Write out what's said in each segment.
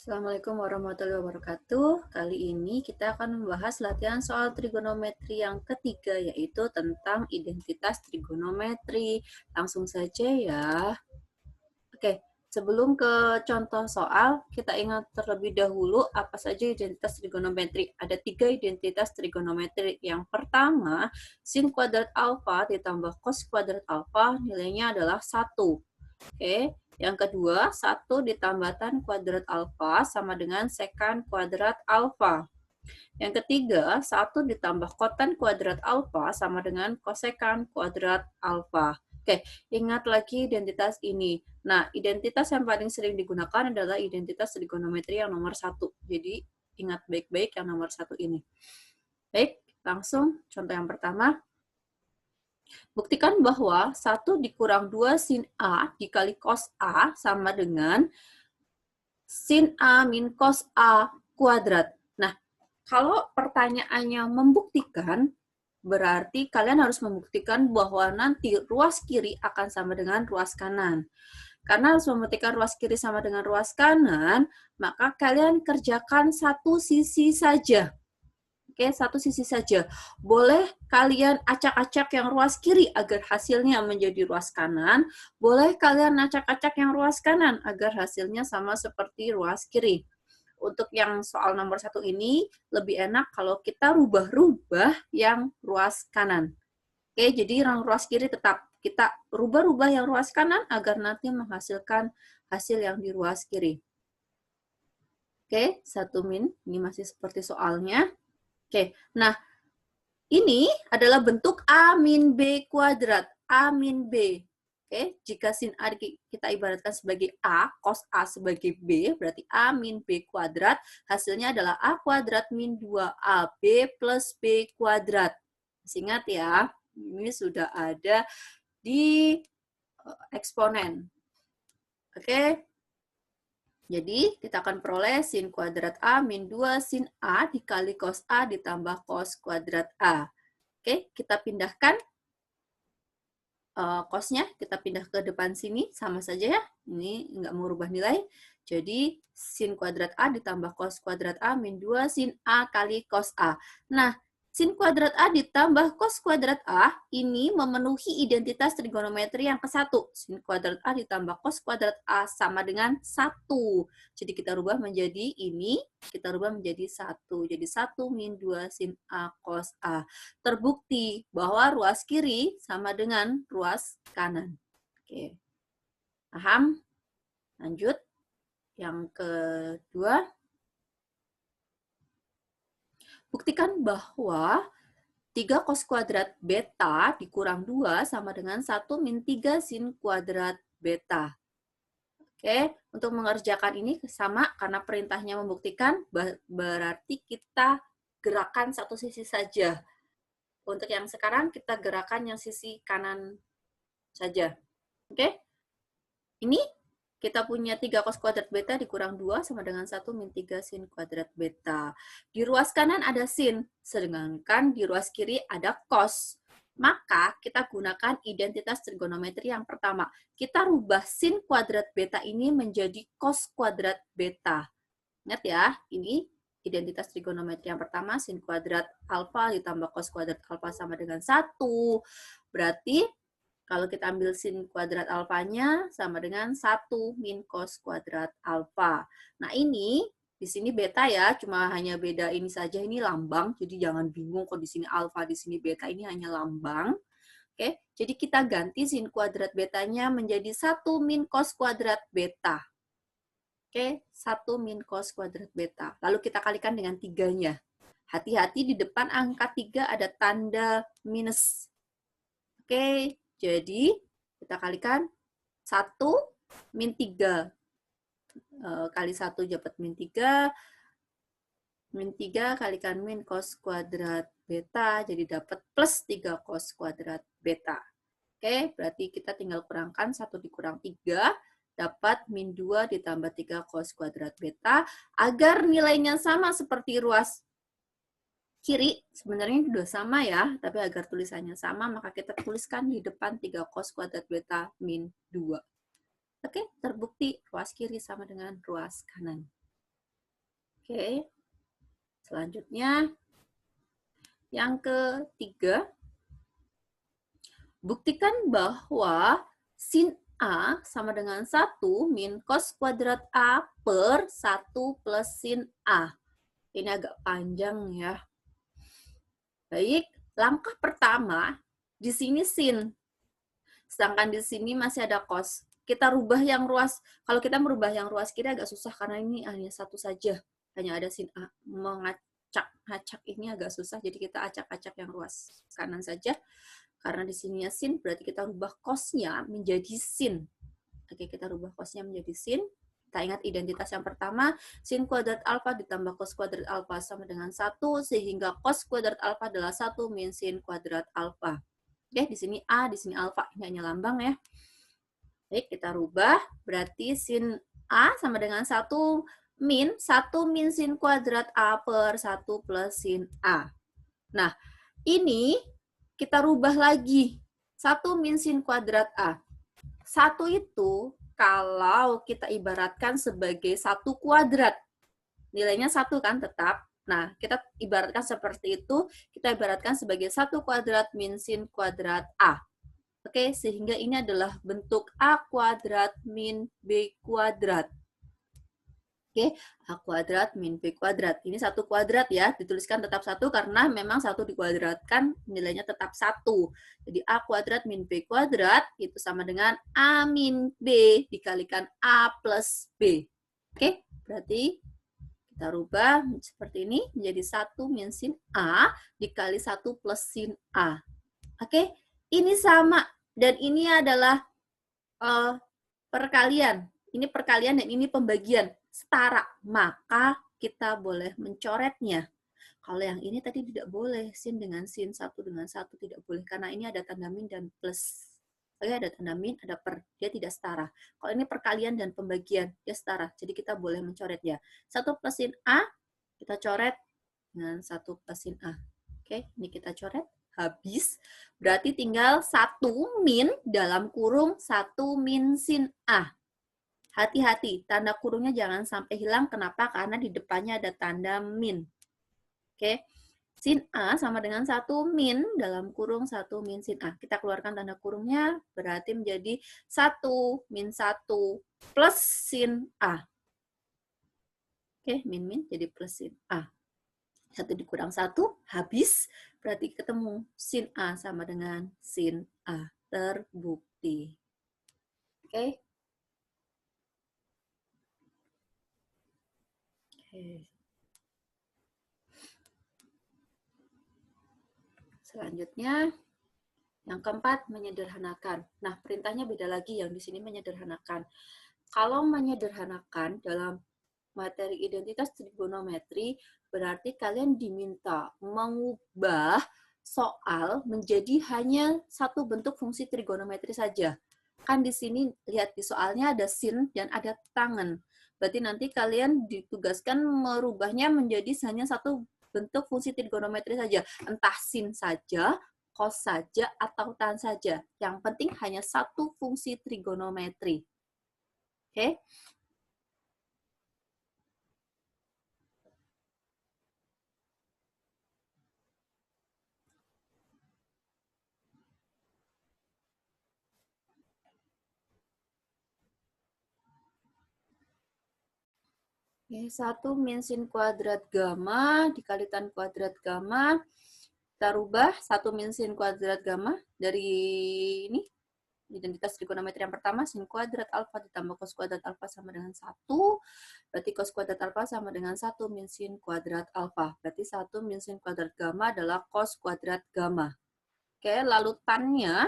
Assalamualaikum warahmatullahi wabarakatuh. Kali ini kita akan membahas latihan soal trigonometri yang ketiga, yaitu tentang identitas trigonometri. Langsung saja ya. Oke, sebelum ke contoh soal, kita ingat terlebih dahulu apa saja identitas trigonometri. Ada 3 identitas trigonometri. Yang pertama, sin kuadrat alfa ditambah cos kuadrat alfa, nilainya adalah 1. Oke, yang kedua, 1 ditambah tan kuadrat alfa sama dengan sekan kuadrat alfa. Yang ketiga, 1 ditambah kotan kuadrat alfa sama dengan kosekan kuadrat alfa. Oke, ingat lagi identitas ini. Nah, identitas yang paling sering digunakan adalah identitas trigonometri yang nomor 1. Jadi, ingat baik-baik yang nomor 1 ini. Baik, langsung contoh yang pertama. Buktikan bahwa 1 dikurang 2 sin A dikali cos A sama dengan sin A min cos A kuadrat. Nah, kalau pertanyaannya membuktikan, berarti kalian harus membuktikan bahwa nanti ruas kiri akan sama dengan ruas kanan. Karena harus membuktikan ruas kiri sama dengan ruas kanan, maka kalian kerjakan satu sisi saja. Oke, satu sisi saja. Boleh kalian acak-acak yang ruas kiri agar hasilnya menjadi ruas kanan. Boleh kalian acak-acak yang ruas kanan agar hasilnya sama seperti ruas kiri. Untuk yang soal nomor 1 ini, lebih enak kalau kita rubah-rubah yang ruas kanan. Oke, jadi yang ruas kiri tetap kita rubah-rubah yang ruas kanan agar nanti menghasilkan hasil yang di ruas kiri. Oke, 1 min, ini masih seperti soalnya. Oke, nah ini adalah bentuk A min B kuadrat. A min B. Oke, jika sin A kita ibaratkan sebagai A, cos A sebagai B, berarti A min B kuadrat, hasilnya adalah A kuadrat min 2AB plus B kuadrat. Masih ingat ya, ini sudah ada di eksponen. Oke, jadi kita akan peroleh sin kuadrat A min 2 sin A dikali cos A ditambah cos kuadrat A. Oke, kita pindahkan cos-nya, kita pindah ke depan sini, sama saja ya. Ini nggak merubah nilai. Jadi sin kuadrat A ditambah cos kuadrat A min 2 sin A kali cos A. Nah, sin kuadrat A ditambah cos kuadrat A ini memenuhi identitas trigonometri yang ke-1. Sin kuadrat A ditambah cos kuadrat A sama dengan 1. Jadi kita rubah menjadi ini, kita rubah menjadi 1. Jadi 1 min 2 sin A cos A. Terbukti bahwa ruas kiri sama dengan ruas kanan. Oke. Paham? Lanjut. Yang kedua, buktikan bahwa 3 cos kuadrat beta dikurang 2 sama dengan 1 min 3 sin kuadrat beta. Oke, untuk mengerjakan ini sama karena perintahnya membuktikan, berarti kita gerakan satu sisi saja. Untuk yang sekarang kita gerakan yang sisi kanan saja. Oke? Ini kita punya 3 cos kuadrat beta dikurang 2 sama dengan 1 min 3 sin kuadrat beta. Di ruas kanan ada sin, sedangkan di ruas kiri ada cos. Maka kita gunakan identitas trigonometri yang pertama. Kita rubah sin kuadrat beta ini menjadi cos kuadrat beta. Ingat ya, ini identitas trigonometri yang pertama, sin kuadrat alfa ditambah cos kuadrat alfa sama dengan 1. Berarti kalau kita ambil sin kuadrat alfanya sama dengan 1 min cos kuadrat alfa. Nah ini, di sini beta ya, cuma hanya beda ini saja, ini lambang. Jadi jangan bingung kok di sini alfa, di sini beta, ini hanya lambang. Oke, jadi kita ganti sin kuadrat betanya menjadi 1 min cos kuadrat beta. Oke, 1 min cos kuadrat beta. Lalu kita kalikan dengan 3-nya. Hati-hati di depan angka 3 ada tanda minus. Oke, jadi kita kalikan 1 min 3. Kali 1 dapat min 3. Min 3 kalikan min cos kuadrat beta, jadi dapat plus 3 cos kuadrat beta. Oke, berarti kita tinggal kurangkan 1 dikurang 3, dapat min 2 ditambah 3 cos kuadrat beta, agar nilainya sama seperti ruas kiri, sebenarnya sudah sama ya, tapi agar tulisannya sama, maka kita tuliskan di depan 3 cos kuadrat beta min 2. Oke, terbukti ruas kiri sama dengan ruas kanan. Oke, selanjutnya yang ketiga, buktikan bahwa sin A sama dengan 1 min cos kuadrat A per 1 plus sin A. Ini agak panjang ya. Baik, langkah pertama, di sini sin. Sedangkan di sini masih ada cos. Kita rubah yang ruas. Kalau kita merubah yang ruas kiri agak susah karena ini hanya satu saja. Hanya ada sin A. Mengacak ini agak susah, jadi kita acak-acak yang ruas kanan saja. Karena di sininya sin, berarti kita rubah cosnya menjadi sin. Oke, kita rubah cosnya menjadi sin. Kita ingat identitas yang pertama, sin kuadrat alfa ditambah cos kuadrat alfa sama dengan 1, sehingga cos kuadrat alfa adalah 1 min sin kuadrat alfa. Oke, di sini A, di sini alfa. Ini hanya lambang ya. Baik, kita rubah. Berarti sin A sama dengan 1 min sin kuadrat A per 1 plus sin A. Nah, ini kita rubah lagi. 1 min sin kuadrat A. 1 itu kalau kita ibaratkan sebagai 1 kuadrat. Nilainya 1 kan tetap. Nah, kita ibaratkan seperti itu. Kita ibaratkan sebagai 1 kuadrat min sin kuadrat A. Oke, sehingga ini adalah bentuk A kuadrat min B kuadrat. Oke, A kuadrat min B kuadrat. Ini 1 kuadrat ya, dituliskan tetap 1 karena memang 1 dikuadratkan nilainya tetap 1. Jadi A kuadrat min B kuadrat itu sama dengan A min B dikalikan A plus B. Oke, berarti kita rubah seperti ini menjadi 1 min sin A dikali 1 plus sin A. Oke, ini sama dan ini adalah perkalian. Ini perkalian dan ini pembagian. Setara, maka kita boleh mencoretnya. Kalau yang ini tadi tidak boleh, sin dengan sin, 1 dengan 1 tidak boleh, karena ini ada tanda min dan plus. Oke, ada tanda min, ada per, dia tidak setara. Kalau ini perkalian dan pembagian, dia setara, jadi kita boleh mencoretnya. 1 plus sin A, kita coret dengan 1 plus sin A. Oke, ini kita coret, habis. Berarti tinggal 1 min dalam kurung 1 min sin A. Hati-hati, tanda kurungnya jangan sampai hilang. Kenapa? Karena di depannya ada tanda min. Oke, sin A sama dengan 1 min dalam kurung 1 min sin A. Kita keluarkan tanda kurungnya, berarti menjadi 1 min 1 plus sin A. Oke, min jadi plus sin A. 1 dikurang 1, habis. Berarti ketemu sin A sama dengan sin A. Terbukti. Oke. Selanjutnya, yang keempat, menyederhanakan. Nah, perintahnya beda lagi, yang di sini menyederhanakan. Kalau menyederhanakan dalam materi identitas trigonometri, berarti kalian diminta mengubah soal menjadi hanya satu bentuk fungsi trigonometri saja. Kan di sini, lihat di soalnya ada sin dan ada tangan. Berarti nanti kalian ditugaskan merubahnya menjadi hanya satu bentuk fungsi trigonometri saja. Entah sin saja, cos saja, atau tan saja. Yang penting hanya satu fungsi trigonometri. Oke? Oke, 1 min sin kuadrat gamma dikali tan kuadrat gamma. Kita rubah 1 min sin kuadrat gamma dari ini. Identitas trigonometri yang pertama, sin kuadrat alfa ditambah cos kuadrat alfa sama dengan 1. Berarti cos kuadrat alfa sama dengan 1 min sin kuadrat alfa. Berarti 1 min sin kuadrat gamma adalah cos kuadrat gamma. Oke, lalu tannya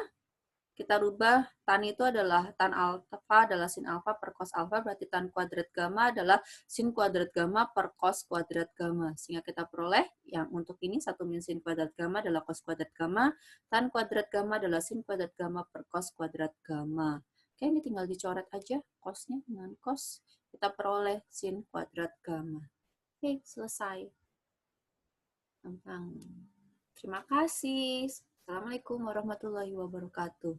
kita rubah, tan itu adalah tan alfa adalah sin alfa per cos alfa, berarti tan kuadrat gamma adalah sin kuadrat gamma per cos kuadrat gamma. Sehingga kita peroleh yang untuk ini 1 min sin kuadrat gamma adalah cos kuadrat gamma, tan kuadrat gamma adalah sin kuadrat gamma per cos kuadrat gamma. Oke, ini tinggal dicoret aja cosnya dengan cos, kita peroleh sin kuadrat gamma. Oke, selesai. Gampang. Terima kasih. Assalamualaikum warahmatullahi wabarakatuh.